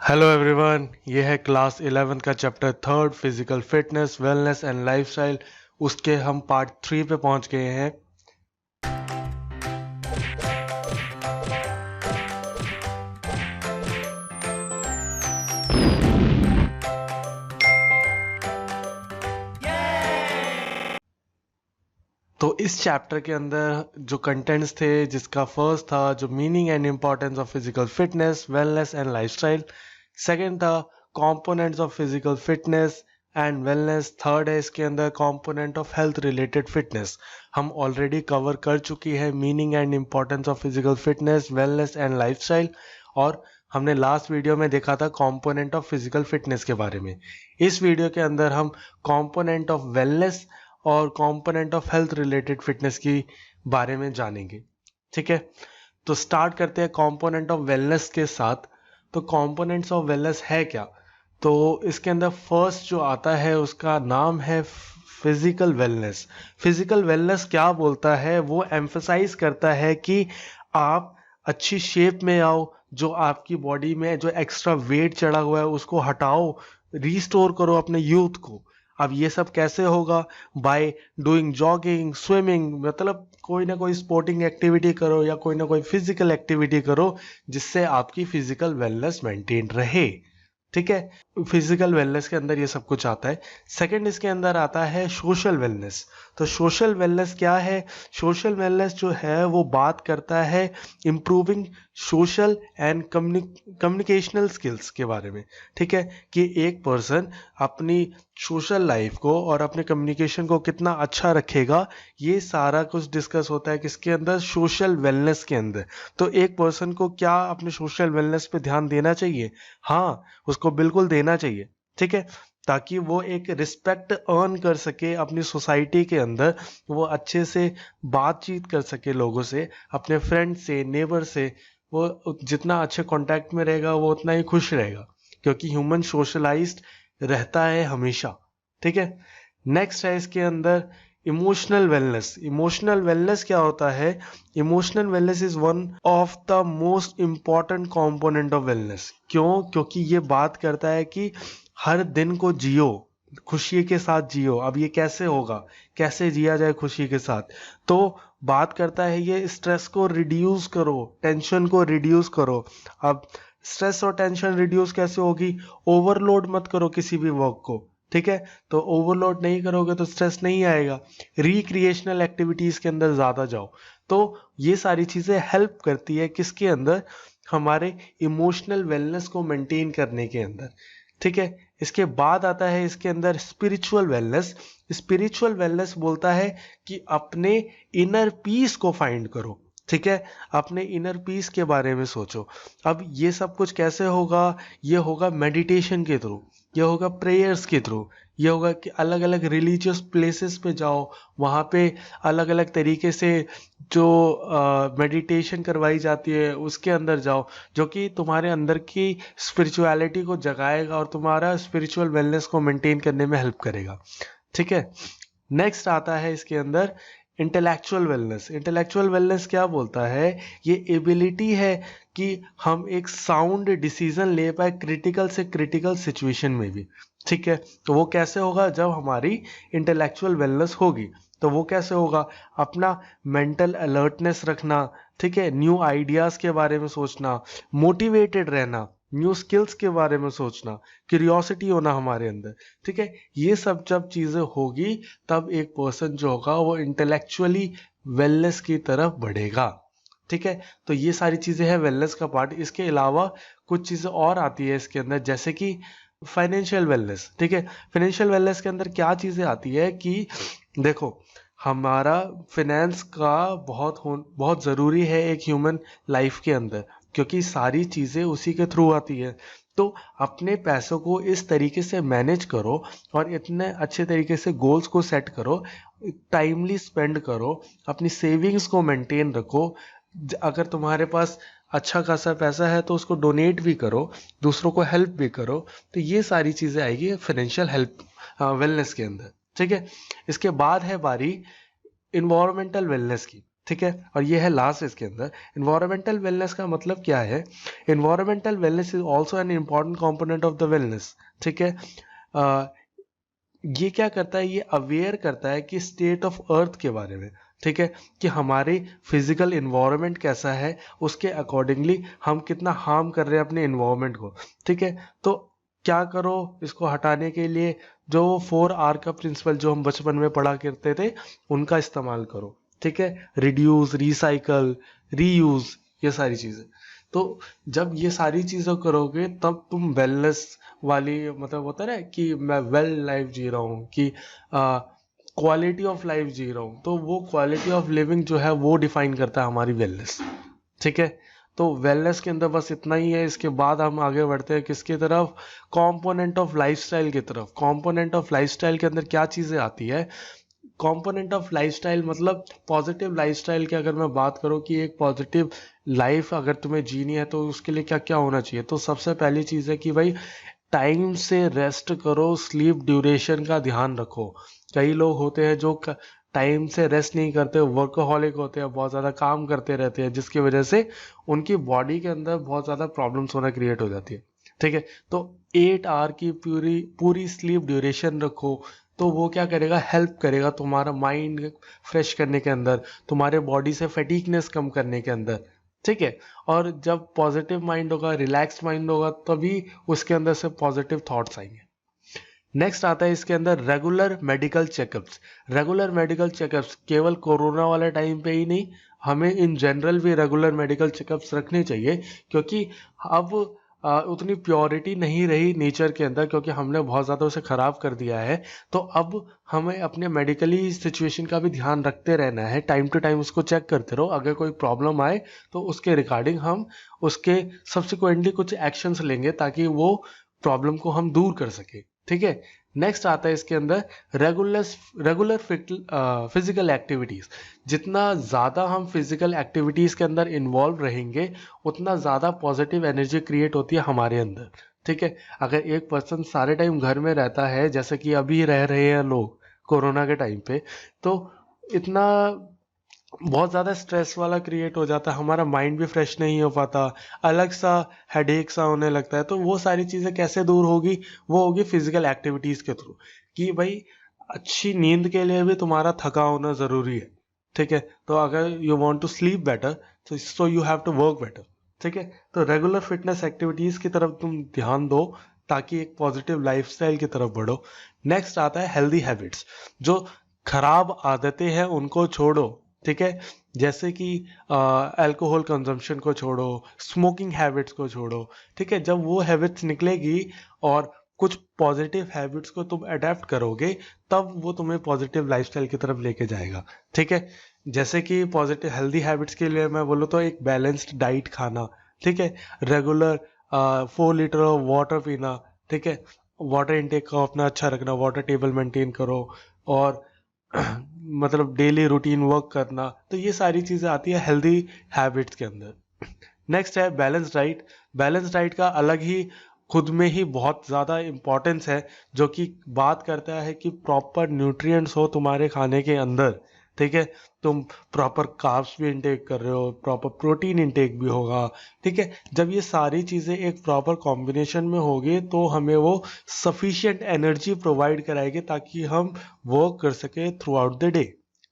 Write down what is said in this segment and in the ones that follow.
Hello everyone, ये है class 11 का chapter third physical fitness wellness and lifestyle. उसके हम पार्ट 3 पे पहुंच गए हैं। तो इस चैप्टर के अंदर जो कंटेंट्स थे, जिसका फर्स्ट था जो meaning and importance of physical fitness wellness and lifestyle, second था components of physical fitness and wellness, third है इसके अंदर component of health related fitness. हम ऑलरेडी कवर कर चुकी है meaning and importance of physical fitness wellness and lifestyle, और हमने लास्ट वीडियो में देखा था कंपोनेंट ऑफ फिजिकल फिटनेस के बारे में। इस वीडियो के अंदर हम कंपोनेंट ऑफ वेलनेस और component of health related fitness की बारे में जानेंगे। ठीक है, तो स्टार्ट करते हैं कंपोनेंट ऑफ वेलनेस के साथ। तो कंपोनेंट्स ऑफ वेलनेस है क्या? तो इसके अंदर फर्स्ट जो आता है उसका नाम है फिजिकल वेलनेस। फिजिकल वेलनेस क्या बोलता है? वो एम्फसाइज करता है कि आप अच्छी शेप में आओ, जो आपकी बॉडी में जो एक्स्ट्रा वेट चढ़ा हुआ है उसको हटाओ, रिस्टोर करो अपने यूथ को। अब ये सब कैसे होगा? बाय डूइंग जॉगिंग, स्विमिंग, मतलब कोई ना कोई स्पोर्टिंग एक्टिविटी करो या कोई ना कोई फिजिकल एक्टिविटी करो जिससे आपकी फिजिकल वेलनेस मेंटेन रहे। ठीक है, फिजिकल वेलनेस के अंदर ये सब कुछ आता है। सेकंड इसके अंदर आता है सोशल वेलनेस। तो सोशल वेलनेस क्या है? सोशल वेलनेस जो है वो बात करता है improving social and communicational skills के बारे में। ठीक है, कि एक पर्सन अपनी सोशल लाइफ को और अपने कम्युनिकेशन को कितना अच्छा रखेगा, ये सारा कुछ डिस्कस होता है किसके अंदर? सोशल वेलनेस के अंदर। तो एक पर्सन को क्या अपने सोशल वेलनेस पे ध्यान देना चाहिए? हाँ, उसको बिल्कुल देना चाहिए। ठीक है, ताकि वो एक रिस्पेक्ट अर्न कर सके अपनी सोसाइटी के अंदर, वो अच्छे से बातचीत कर सके लोगों से, अपने फ्रेंड से, नेबर से। वो जितना अच्छे कांटेक्ट में रहेगा वो उतना ही खुश रहेगा, क्योंकि ह्यूमन सोशलाइज्ड रहता है हमेशा। ठीक है, नेक्स्ट है इसके अंदर इमोशनल वेलनेस। इमोशनल वेलनेस क्या होता है? Emotional wellness is one of the most important component of wellness. क्यों? क्योंकि ये बात करता है कि हर दिन को जियो, खुशी के साथ जियो। अब ये कैसे होगा, कैसे जिया जाए खुशी के साथ? तो बात करता है ये स्ट्रेस को रिड्यूस करो, टेंशन को रिड्यूस करो। अब स्ट्रेस और टेंशन रिड्यूस कैसे होगी? ओवरलोड मत करो किसी भी वर्क को। ठीक है, तो ओवरलोड नहीं करोगे तो स्ट्रेस नहीं आएगा। रिक्रिएशनल एक्टिविटीज के अंदर ज्यादा जाओ। तो ये सारी चीजें हेल्प करती है किसके अंदर? हमारे इमोशनल वेलनेस को मेंटेन करने के अंदर। ठीक है, इसके बाद आता है इसके अंदर स्पिरिचुअल वेलनेस। स्पिरिचुअल वेलनेस बोलता है कि अपने इनर पीस को फाइंड करो। ठीक है, अपने इनर पीस के बारे में सोचो। अब ये सब कुछ कैसे होगा? ये होगा मेडिटेशन के थ्रू, ये होगा प्रेयर्स के थ्रू, ये होगा कि अलग अलग रिलीजियस प्लेसेस पे जाओ, वहाँ पे अलग अलग तरीके से जो मेडिटेशन करवाई जाती है उसके अंदर जाओ, जो कि तुम्हारे अंदर की स्पिरिचुअलिटी को जगाएगा और तुम्हारा स्पिरिचुअल वेलनेस को मेंटेन करने में हेल्प करेगा। ठीक है, नेक्स्ट आता है इसके अंदर इंटेलेक्चुअल वेलनेस। इंटेलेक्चुअल वेलनेस क्या बोलता है? ये एबिलिटी है कि हम एक साउंड डिसीजन ले पाए क्रिटिकल से क्रिटिकल सिचुएशन में भी। ठीक है, तो वो कैसे होगा? जब हमारी इंटेलेक्चुअल वेलनेस होगी। तो वो कैसे होगा? अपना मेंटल अलर्टनेस रखना, ठीक है, न्यू आइडियाज के बारे में सोचना, मोटिवेटेड रहना, न्यू स्किल्स के बारे में सोचना, क्यूरियोसिटी होना हमारे अंदर। ठीक है, ये सब जब चीजें होगी तब एक पर्सन जो होगा वो इंटेलेक्चुअली वेलनेस की तरफ बढ़ेगा। ठीक है, तो ये सारी चीजें हैं वेलनेस का पार्ट। इसके अलावा कुछ चीजें और आती है इसके अंदर, जैसे कि फाइनेंशियल वेलनेस। ठीक है, फाइनेंशियल वेलनेस के अंदर क्या चीजें आती है कि देखो, हमारा फाइनेंस का बहुत ज़रूरी है एक ह्यूमन लाइफ के अंदर, क्योंकि सारी चीज़ें उसी के थ्रू आती है। तो अपने पैसों को इस तरीके से मैनेज करो और इतने अच्छे तरीके से गोल्स को सेट करो, टाइमली स्पेंड करो, अपनी सेविंग्स को मेंटेन रखो। अगर तुम्हारे पास अच्छा खासा पैसा है तो उसको डोनेट भी करो, दूसरों को हेल्प भी करो। तो ये सारी चीज़ें आएगी फाइनेंशियल हेल्प वेलनेस के अंदर। ठीक है, इसके बाद है बारी इन्वायरमेंटल वेलनेस की। ठीक है। और ये है लास्ट इसके अंदर इन्वायरमेंटल वेलनेस का मतलब क्या है। Environmental wellness is also an important component of the wellness. ठीक है। अ, ये क्या करता है, ये अवेयर करता है कि स्टेट ऑफ अर्थ के बारे में। ठीक है, कि हमारी फिजिकल इन्वायरमेंट कैसा है, उसके अकॉर्डिंगली हम कितना हार्म कर रहे हैं अपने इन्वायरमेंट को। ठीक है, तो क्या करो इसको हटाने के लिए, जो 4R का प्रिंसिपल जो हम बचपन में पढ़ा करते थे उनका इस्तेमाल करो। ठीक है, रिड्यूस, रिसाइकल, रीयूज, ये सारी चीजें। तो जब ये सारी चीजें करोगे तब तुम वेलनेस वाली, मतलब होता है ना कि मैं वेल लाइफ जी रहा हूँ, कि क्वालिटी ऑफ लाइफ जी रहा हूँ, तो वो क्वालिटी ऑफ लिविंग जो है वो डिफाइन करता है हमारी वेलनेस। ठीक है, तो वेलनेस के अंदर बस इतना ही है। इसके बाद हम आगे बढ़ते हैं किसकी तरफ, कंपोनेंट ऑफ लाइफस्टाइल की तरफ। कंपोनेंट ऑफ लाइफस्टाइल के अंदर क्या चीजें आती है। कंपोनेंट ऑफ लाइफस्टाइल मतलब पॉजिटिव लाइफस्टाइल की अगर मैं बात करूं कि एक पॉजिटिव लाइफ अगर तुम्हें जीनी है तो उसके लिए क्या क्या होना चाहिए। तो सबसे पहली चीज़ है कि भाई टाइम से रेस्ट करो, स्लीप ड्यूरेशन का ध्यान रखो। कई लोग होते हैं जो टाइम से रेस्ट नहीं करते, वर्कोहॉलिक होते हैं, बहुत ज़्यादा काम करते रहते हैं, जिसकी वजह से उनकी बॉडी के अंदर बहुत ज़्यादा प्रॉब्लम्स होना क्रिएट हो जाती है। ठीक है, तो 8 आवर की पूरी पूरी स्लीप ड्यूरेशन रखो। तो वो क्या करेगा, हेल्प करेगा तुम्हारा माइंड फ्रेश करने के अंदर, तुम्हारे बॉडी से फैटिकनेस कम करने के अंदर। ठीक है, और जब पॉजिटिव माइंड होगा, रिलैक्स माइंड होगा, तभी उसके अंदर से पॉजिटिव थॉट्स आएंगे। नेक्स्ट आता है इसके अंदर regular medical checkups. Regular medical checkups केवल कोरोना वाले टाइम पे ही नहीं, हमें इन जनरल भी रेगुलर मेडिकल चेकअप्स रखने चाहिए, क्योंकि अब उतनी प्योरिटी नहीं रही नेचर के अंदर, क्योंकि हमने बहुत ज़्यादा उसे ख़राब कर दिया है। तो अब हमें अपने मेडिकली सिचुएशन का भी ध्यान रखते रहना है, टाइम टू टाइम उसको चेक करते रहो। अगर कोई प्रॉब्लम आए तो उसके रिगार्डिंग हम उसके सब्सिक्वेंटली कुछ एक्शंस लेंगे ताकि वो प्रॉब्लम को हम दूर कर सके। ठीक है, नेक्स्ट आता है इसके अंदर रेगुलर रेगुलर फिजिकल एक्टिविटीज। जितना ज़्यादा हम फिजिकल एक्टिविटीज के अंदर इन्वॉल्व रहेंगे उतना ज़्यादा पॉजिटिव एनर्जी क्रिएट होती है हमारे अंदर। ठीक है, अगर एक पर्सन सारे टाइम घर में रहता है, जैसे कि अभी रह रहे हैं लोग कोरोना के टाइम पे, तो इतना बहुत ज़्यादा स्ट्रेस वाला क्रिएट हो जाता है, हमारा माइंड भी फ्रेश नहीं हो पाता, अलग सा हेडेक सा होने लगता है। तो वो सारी चीज़ें कैसे दूर होगी, वो होगी फिजिकल एक्टिविटीज़ के थ्रू। कि भाई अच्छी नींद के लिए भी तुम्हारा थका होना ज़रूरी है। ठीक है, तो अगर you want to sleep better, तो so you have to work better. ठीक है, तो रेगुलर फिटनेस एक्टिविटीज़ की तरफ तुम ध्यान दो ताकि एक पॉजिटिव लाइफस्टाइल की तरफ बढ़ो। नेक्स्ट आता है हेल्दी हैबिट्स। जो खराब आदतें हैं उनको छोड़ो। ठीक है, जैसे कि अल्कोहल कंजम्पशन को छोड़ो, स्मोकिंग हैबिट्स को छोड़ो। ठीक है, जब वो हैबिट्स निकलेगी और कुछ पॉजिटिव हैबिट्स को तुम अडेप्ट करोगे, तब वो तुम्हें पॉजिटिव लाइफस्टाइल की तरफ लेके जाएगा। ठीक है, जैसे कि पॉजिटिव हेल्दी हैबिट्स के लिए मैं बोलूँ तो एक बैलेंस्ड डाइट खाना। ठीक है, रेगुलर 4 लीटर ऑफ वाटर पीना। ठीक है, वाटर इनटेक को अपना अच्छा रखना, वाटर टेबल मेंटेन करो, और मतलब डेली रूटीन वर्क करना। तो ये सारी चीज़ें आती है हेल्दी हैबिट्स के अंदर। नेक्स्ट है बैलेंस डाइट। बैलेंस डाइट का अलग ही खुद में ही बहुत ज़्यादा इम्पोर्टेंस है, जो कि बात करता है कि प्रॉपर न्यूट्रिएंट्स हो तुम्हारे खाने के अंदर। ठीक है, तुम प्रॉपर कार्ब्स भी इंटेक कर रहे हो, प्रॉपर प्रोटीन इंटेक भी होगा। ठीक है, जब ये सारी चीज़ें एक प्रॉपर कॉम्बिनेशन में होगी तो हमें वो सफिशिएंट एनर्जी प्रोवाइड कराएगी ताकि हम वर्क कर सके थ्रू आउट द डे।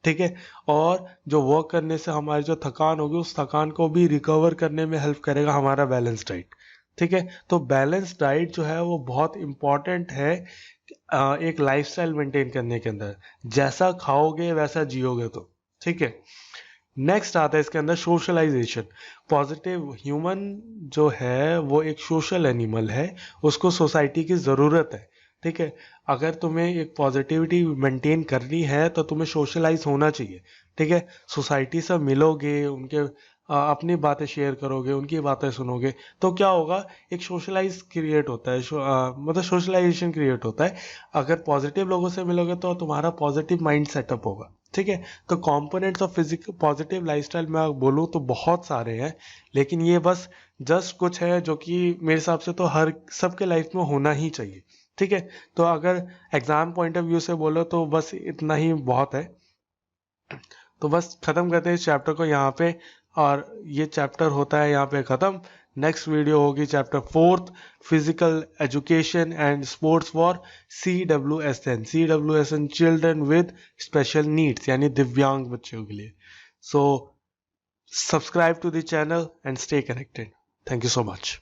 ठीक है, और जो वर्क करने से हमारी जो थकान होगी उस थकान को भी रिकवर करने में हेल्प करेगा हमारा बैलेंस डाइट। ठीक है, तो बैलेंस डाइट जो है वो बहुत इंपॉर्टेंट है एक लाइफस्टाइल मेंटेन करने के अंदर। जैसा खाओगे वैसा जियोगे तो। ठीक है, नेक्स्ट आता है इसके अंदर सोशलाइजेशन। पॉजिटिव ह्यूमन जो है वो एक सोशल एनिमल है, उसको सोसाइटी की ज़रूरत है। ठीक है, अगर तुम्हें एक पॉजिटिविटी मेंटेन करनी है तो तुम्हें सोशलाइज होना चाहिए। ठीक है, सोसाइटी से मिलोगे, उनके अपनी बातें शेयर करोगे, उनकी बातें सुनोगे, तो क्या होगा, एक सोशलाइज क्रिएट होता है, मतलब सोशलाइजेशन क्रिएट होता है। अगर पॉजिटिव लोगों से मिलोगे तो तुम्हारा पॉजिटिव माइंड सेटअप होगा। ठीक है, तो components of physical positive lifestyle में बोलूँ तो बहुत सारे हैं, लेकिन ये बस जस्ट कुछ है जो कि मेरे हिसाब से तो हर सबके लाइफ में होना ही चाहिए। ठीक है, तो अगर एग्जाम पॉइंट ऑफ व्यू से बोलो तो बस इतना ही बहुत है। तो बस ख़त्म करते हैं इस चैप्टर को यहाँ पे, और ये चैप्टर होता है यहाँ पे ख़त्म। नेक्स्ट वीडियो होगी chapter 4th, physical education and sports for CWSN। CWSN children with special needs, यानी दिव्यांग बच्चों के लिए। So subscribe to the channel and stay connected. Thank you so much.